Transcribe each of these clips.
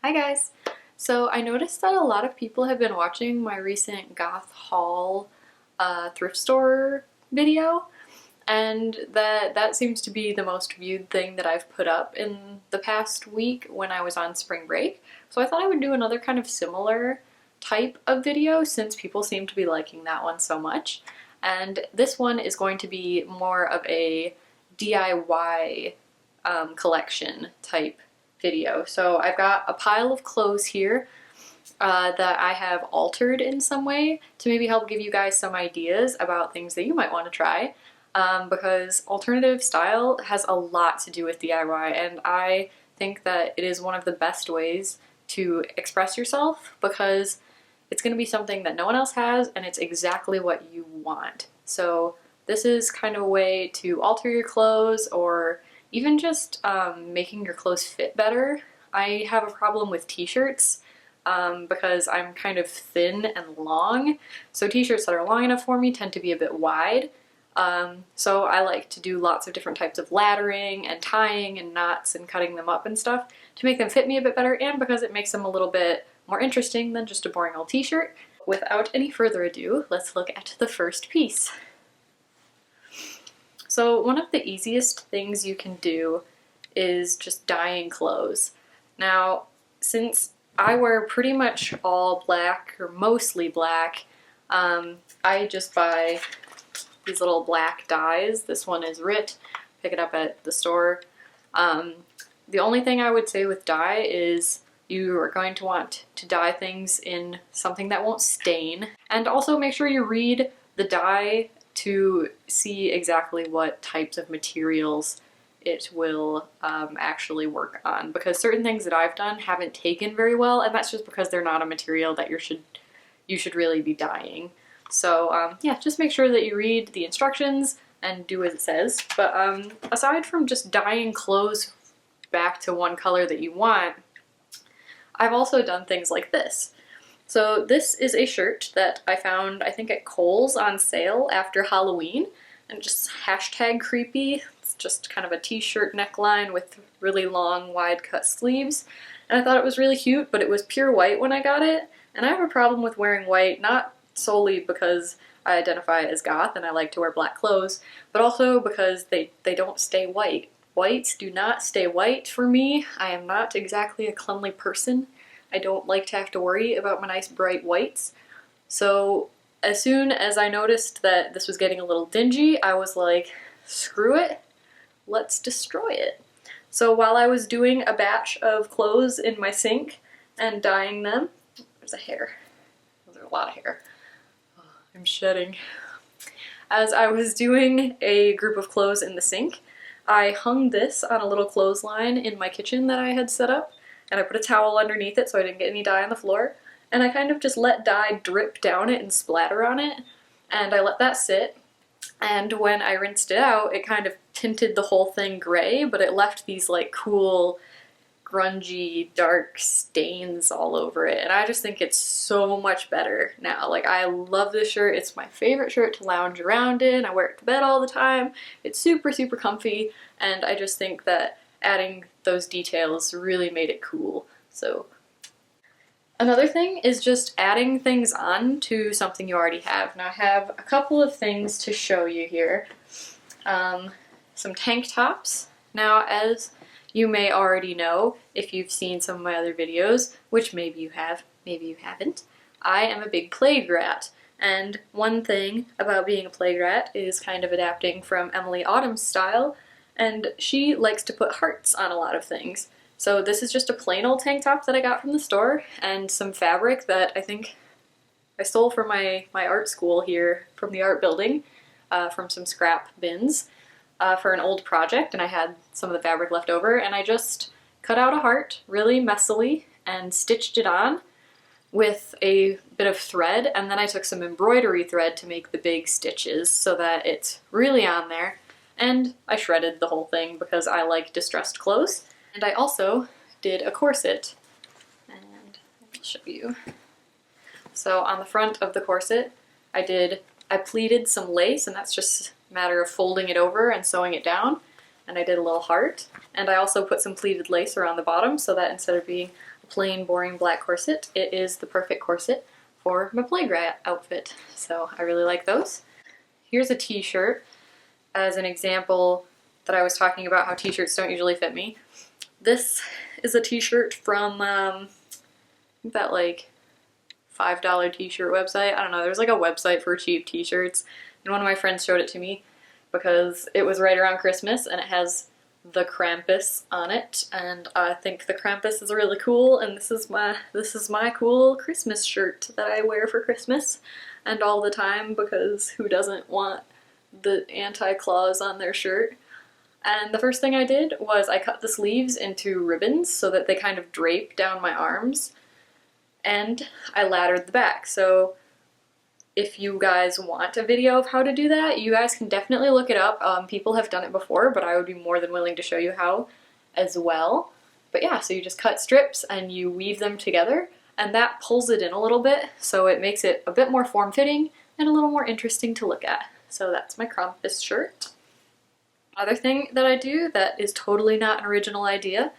Hi guys! So I noticed that a lot of people have been watching my recent Goth haul thrift store video, and that seems to be the most viewed thing that I've put up in the past week when I was on spring break. So I thought I would do another kind of similar type of video since people seem to be liking that one so much. And this one is going to be more of a DIY collection type video. So I've got a pile of clothes here that I have altered in some way to maybe help give you guys some ideas about things that you might want to try, because alternative style has a lot to do with DIY, and I think that it is one of the best ways to express yourself because it's going to be something that no one else has and it's exactly what you want. So this is kind of a way to alter your clothes or even just making your clothes fit better. I have a problem with t-shirts because I'm kind of thin and long, so t-shirts that are long enough for me tend to be a bit wide. So I like to do lots of different types of laddering and tying and knots and cutting them up and stuff to make them fit me a bit better, and because it makes them a little bit more interesting than just a boring old t-shirt. Without any further ado, let's look at the first piece. So one of the easiest things you can do is just dyeing clothes. Now, since I wear pretty much all black or mostly black, I just buy these little black dyes. This one is RIT, pick it up at the store. The only thing I would say with dye is you are going to want to dye things in something that won't stain, and also make sure you read the dye to see exactly what types of materials it will actually work on, because certain things that I've done haven't taken very well, and that's just because they're not a material that you should really be dyeing. So yeah, just make sure that you read the instructions and do as it says. But aside from just dyeing clothes back to one color that you want, I've also done things like this. So this is a shirt that I found, I think, at Kohl's on sale after Halloween, and just hashtag creepy. It's just kind of a t-shirt neckline with really long, wide cut sleeves. And I thought it was really cute, but it was pure white when I got it. And I have a problem with wearing white, not solely because I identify as goth and I like to wear black clothes, but also because they don't stay white. Whites do not stay white for me. I am not exactly a cleanly person. I don't like to have to worry about my nice bright whites. So as soon as I noticed that this was getting a little dingy, I was like, screw it, let's destroy it. So while I was doing a batch of clothes in my sink and dyeing them, there's a hair. There's a lot of hair. Oh, I'm shedding. As I was doing a group of clothes in the sink, I hung this on a little clothesline in my kitchen that I had set up, and I put a towel underneath it so I didn't get any dye on the floor, and I kind of just let dye drip down it and splatter on it, and I let that sit, and when I rinsed it out, it kind of tinted the whole thing gray, but it left these like cool, grungy, dark stains all over it, and I just think it's so much better now. Like, I love this shirt. It's my favorite shirt to lounge around in. I wear it to bed all the time. It's super, super comfy, and I just think that adding those details really made it cool. So another thing is just adding things on to something you already have. Now I have a couple of things to show you here. Some tank tops. Now, as you may already know if you've seen some of my other videos, which maybe you have, maybe you haven't, I am a big plague rat. And one thing about being a plague rat is kind of adapting from Emily Autumn's style, and she likes to put hearts on a lot of things. So this is just a plain old tank top that I got from the store, and some fabric that I think I stole from my art school here from the art building, from some scrap bins for an old project, and I had some of the fabric left over, and I just cut out a heart really messily and stitched it on with a bit of thread, and then I took some embroidery thread to make the big stitches so that it's really on there. And I shredded the whole thing because I like distressed clothes. And I also did a corset, and I'll show you. So on the front of the corset, I pleated some lace, and that's just a matter of folding it over and sewing it down. And I did a little heart. And I also put some pleated lace around the bottom so that instead of being a plain boring black corset. It is the perfect corset for my playground outfit, so I really like those. Here's a t-shirt as an example that I was talking about how t-shirts don't usually fit me. This is a t-shirt from I think that like $5 t-shirt website. I don't know, there's like a website for cheap t-shirts, and one of my friends showed it to me because it was right around Christmas and it has the Krampus on it, and I think the Krampus is really cool, and this is my cool Christmas shirt that I wear for Christmas and all the time, because who doesn't want the anti-claws on their shirt? And the first thing I did was I cut the sleeves into ribbons so that they kind of drape down my arms, and I laddered the back. So if you guys want a video of how to do that, you guys can definitely look it up. People have done it before, but I would be more than willing to show you how as well. But yeah, so you just cut strips and you weave them together, and that pulls it in a little bit, so it makes it a bit more form-fitting and a little more interesting to look at. So that's my Krampus shirt. Other thing that I do that is totally not an original idea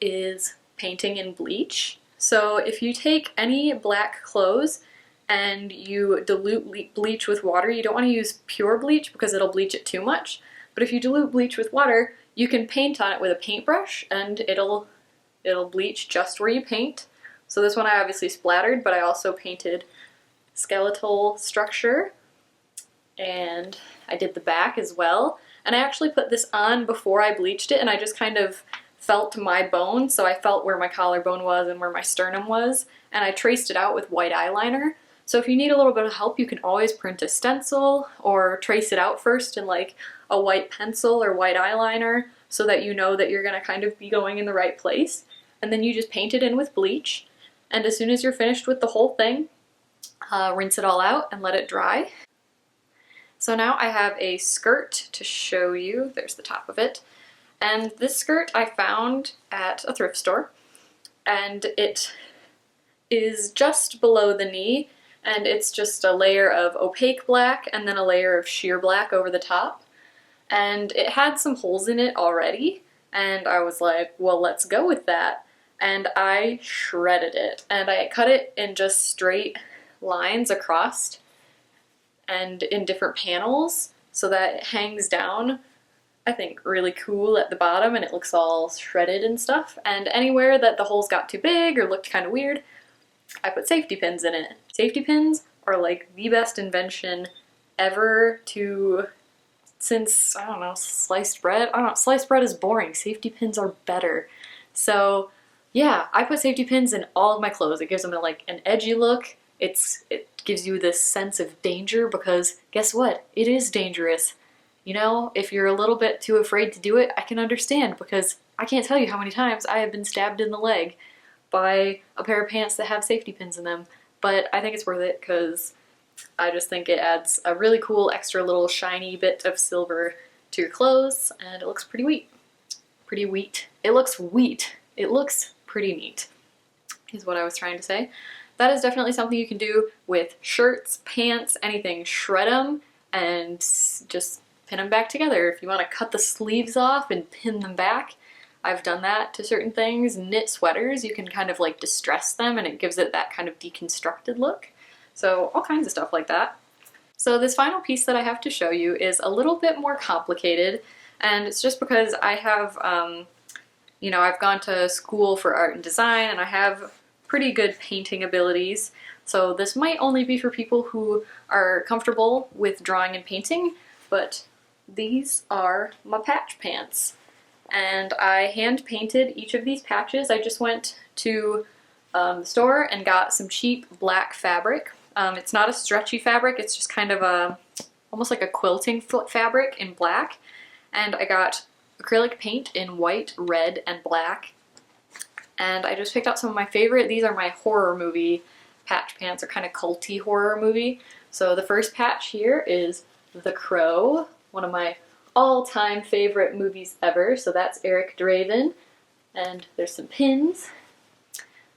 is painting in bleach. So if you take any black clothes and you dilute bleach with water, you don't want to use pure bleach because it'll bleach it too much, but if you dilute bleach with water, you can paint on it with a paintbrush and it'll bleach just where you paint. So this one I obviously splattered, but I also painted skeletal structure, and I did the back as well. And I actually put this on before I bleached it, and I just kind of felt my bone, so I felt where my collarbone was and where my sternum was, and I traced it out with white eyeliner. So if you need a little bit of help, you can always print a stencil or trace it out first in like a white pencil or white eyeliner so that you know that you're going to kind of be going in the right place. And then you just paint it in with bleach, and as soon as you're finished with the whole thing, rinse it all out and let it dry. So now I have a skirt to show you. There's the top of it. And this skirt I found at a thrift store, and it is just below the knee, and it's just a layer of opaque black and then a layer of sheer black over the top. And it had some holes in it already, and I was like, well, let's go with that. And I shredded it, and I cut it in just straight lines across and in different panels so that it hangs down, I think, really cool at the bottom, and it looks all shredded and stuff. And anywhere that the holes got too big or looked kind of weird, I put safety pins in it. Safety pins are like the best invention ever since, I don't know, sliced bread? I don't know, sliced bread is boring. Safety pins are better. So yeah, I put safety pins in all of my clothes. It gives them like an edgy look. It gives you this sense of danger, because guess what? It is dangerous. You know, if you're a little bit too afraid to do it, I can understand, because I can't tell you how many times I have been stabbed in the leg by a pair of pants that have safety pins in them. But I think it's worth it because I just think it adds a really cool extra little shiny bit of silver to your clothes, and it looks pretty neat. It looks wheat. It looks pretty neat, is what I was trying to say. That is definitely something you can do with shirts, pants, anything. Shred them and just pin them back together. If you want to cut the sleeves off and pin them back, I've done that to certain things. Knit sweaters, you can kind of like distress them and it gives it that kind of deconstructed look. So all kinds of stuff like that. So this final piece that I have to show you is a little bit more complicated, and it's just because I have, I've gone to school for art and design, and I have pretty good painting abilities. So this might only be for people who are comfortable with drawing and painting, but these are my patch pants. And I hand painted each of these patches. I just went to the store and got some cheap black fabric. It's not a stretchy fabric, it's just kind of almost like a quilting fabric in black. And I got acrylic paint in white, red, and black. And I just picked out some of my favorite. These are my horror movie patch pants, or kind of culty horror movie. So the first patch here is The Crow, one of my all-time favorite movies ever. So that's Eric Draven, and there's some pins.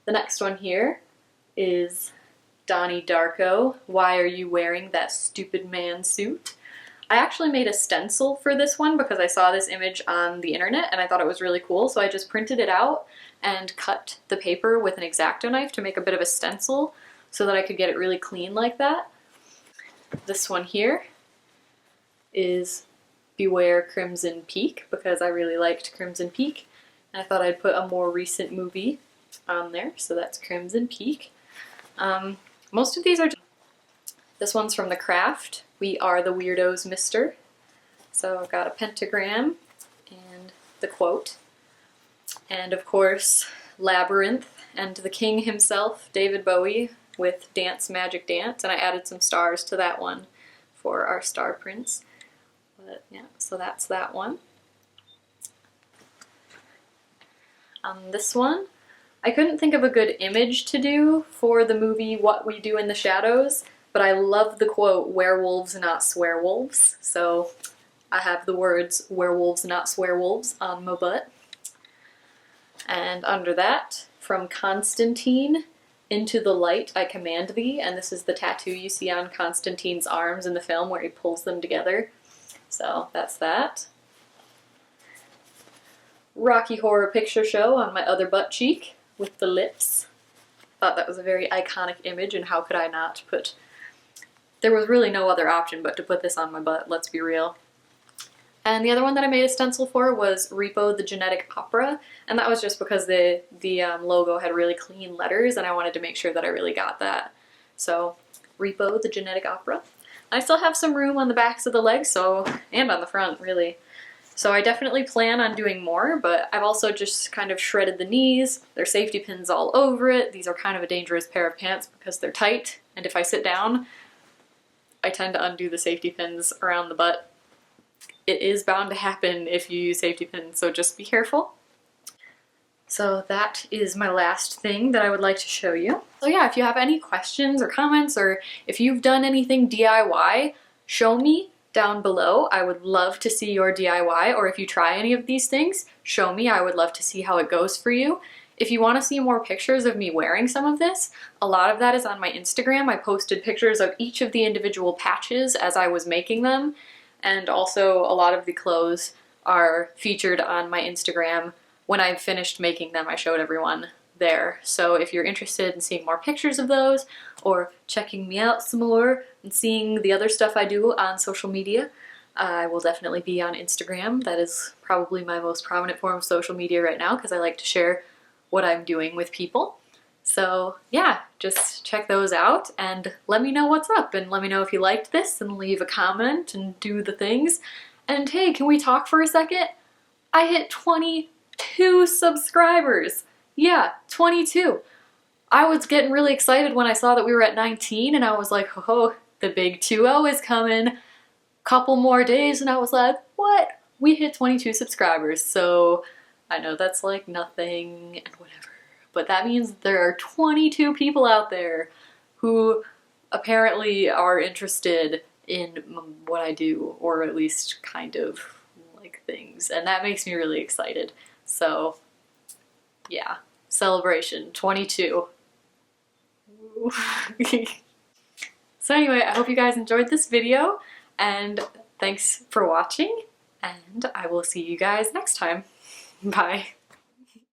The next one here is Donnie Darko, Why Are You Wearing That Stupid Man Suit? I actually made a stencil for this one because I saw this image on the internet and I thought it was really cool, so I just printed it out and cut the paper with an X-Acto knife to make a bit of a stencil so that I could get it really clean like that. This one here is Beware Crimson Peak because I really liked Crimson Peak and I thought I'd put a more recent movie on there, so that's Crimson Peak. Most of these are just... This one's from The Craft. We are the weirdos, mister. So I've got a pentagram and the quote. And of course, Labyrinth and the king himself, David Bowie, with Dance Magic Dance. And I added some stars to that one for our star prints. But yeah, so that's that one. On this one, I couldn't think of a good image to do for the movie What We Do in the Shadows, but I love the quote, werewolves not swearwolves, so I have the words werewolves not swearwolves on my butt. And under that, from Constantine, into the light I command thee, and this is the tattoo you see on Constantine's arms in the film where he pulls them together. So that's that. Rocky Horror Picture Show on my other butt cheek with the lips. Thought that was a very iconic image, and how could I not put... There was really no other option but to put this on my butt, let's be real. And the other one that I made a stencil for was Repo the Genetic Opera, and that was just because the logo had really clean letters and I wanted to make sure that I really got that. So, Repo the Genetic Opera. I still have some room on the backs of the legs, so, and on the front, really. So I definitely plan on doing more, but I've also just kind of shredded the knees. There's safety pins all over it. These are kind of a dangerous pair of pants because they're tight, and if I sit down, I tend to undo the safety pins around the butt. It is bound to happen if you use safety pins, so just be careful. So that is my last thing that I would like to show you. So yeah, if you have any questions or comments, or if you've done anything DIY, show me down below. I would love to see your DIY, or if you try any of these things, show me. I would love to see how it goes for you. If you want to see more pictures of me wearing some of this, a lot of that is on my Instagram. I posted pictures of each of the individual patches as I was making them, and also a lot of the clothes are featured on my Instagram. When I finished making them, I showed everyone there. So if you're interested in seeing more pictures of those, or checking me out some more and seeing the other stuff I do on social media, I will definitely be on Instagram. That is probably my most prominent form of social media right now because I like to share what I'm doing with people. So yeah, just check those out and let me know what's up, and let me know if you liked this, and leave a comment and do the things. And hey, can we talk for a second? I hit 22 subscribers. Yeah, 22. I was getting really excited when I saw that we were at 19, and I was like, oh, the big 2-0 is coming. Couple more days, and I was like, what? We hit 22 subscribers, so I know that's like nothing and whatever, but that means there are 22 people out there who apparently are interested in what I do, or at least kind of like things, and that makes me really excited. So yeah, celebration, 22. So anyway, I hope you guys enjoyed this video, and thanks for watching, and I will see you guys next time. Bye.